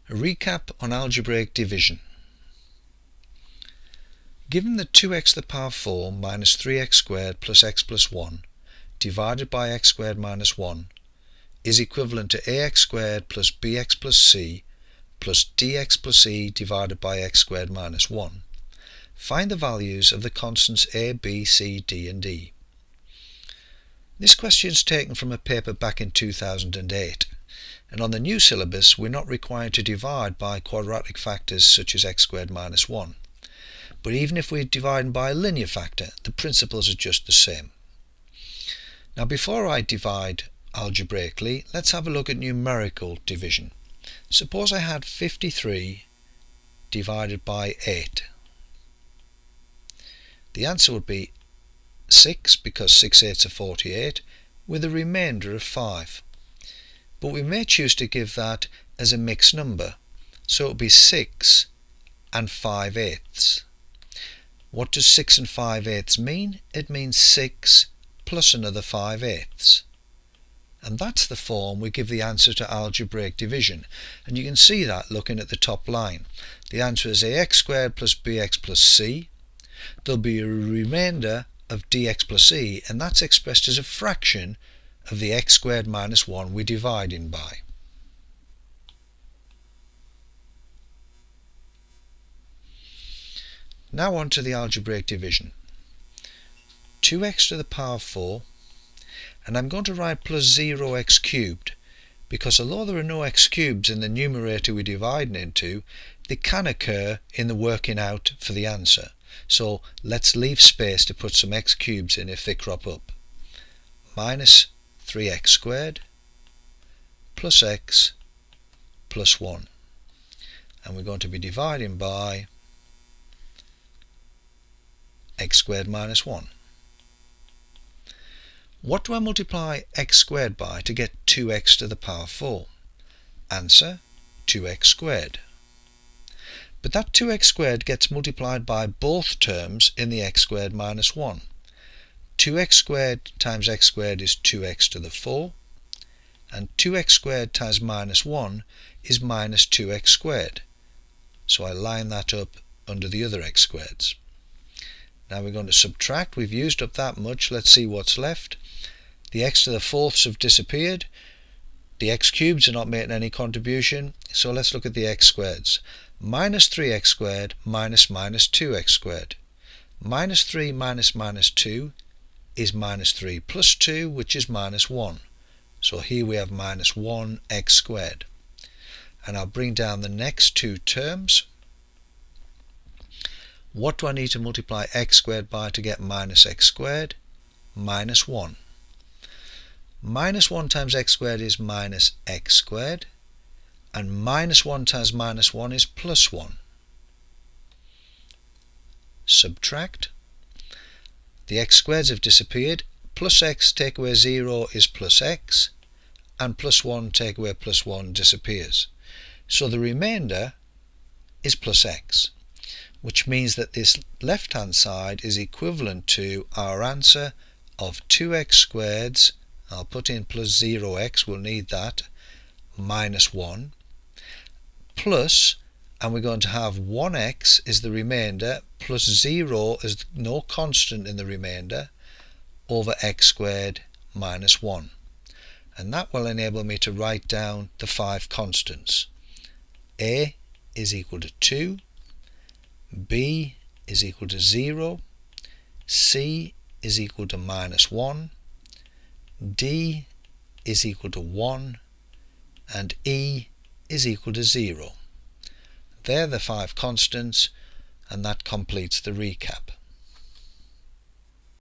A recap on algebraic division. Given that 2x to the power 4 minus 3x squared plus x plus 1 divided by x squared minus 1 is equivalent to ax squared plus bx plus c plus dx plus e divided by x squared minus 1, find the values of the constants a, b, c, d and e. This question is taken from a paper back in 2008, and on the new syllabus we're not required to divide by quadratic factors such as x squared minus 1. But even if we divide by a linear factor, the principles are just the same. Now before I divide algebraically, let's have a look at numerical division. Suppose I had 53 divided by 8. The answer would be 6, because 6 8s are 48, with a remainder of 5. But we may choose to give that as a mixed number, so it would be 6 and 5/8. What does 6 and 5/8 mean? It means 6 plus another 5/8. And that's the form we give the answer to algebraic division. And you can see that looking at the top line. The answer is ax squared plus bx plus c. There'll be a remainder of dx plus e, and that's expressed as a fraction of the x squared minus 1 we're dividing by. Now on to the algebraic division. 2x to the power 4, and I'm going to write plus 0x cubed, because although there are no x cubes in the numerator we're dividing into, they can occur in the working out for the answer. So let's leave space to put some x cubes in if they crop up. Minus 3x squared plus x plus 1. And we're going to be dividing by x squared minus 1. What do I multiply x squared by to get 2x to the power 4? Answer, 2x squared. But that 2x squared gets multiplied by both terms in the x squared minus 1. 2x squared times x squared is 2x to the 4, and 2x squared times minus 1 is minus 2x squared. So I line that up under the other x squareds. Now we're going to subtract. We've used up that much. Let's see what's left. The x to the fourths have disappeared. The x cubes are not making any contribution. So let's look at the x squareds. Minus 3x squared minus 2x squared. Minus 3 minus minus 2 is minus 3 plus 2, which is minus 1. So here we have minus 1x squared. And I'll bring down the next two terms. What do I need to multiply x squared by to get minus x squared? Minus 1. Minus 1 times x squared is minus x squared, and minus 1 times minus 1 is plus 1. Subtract. The x squareds have disappeared. Plus x take away 0 is plus x, and plus 1 take away plus 1 disappears. So the remainder is plus x, which means that this left hand side is equivalent to our answer of 2x squareds. I'll put in plus 0x, we'll need that, minus 1, plus, and we're going to have 1x is the remainder, plus 0 is no constant in the remainder, over x squared minus 1. And that will enable me to write down the 5 constants. A is equal to 2, b is equal to 0, c is equal to minus 1, d is equal to 1, and e is equal to 0. They're the 5 constants, and that completes the recap.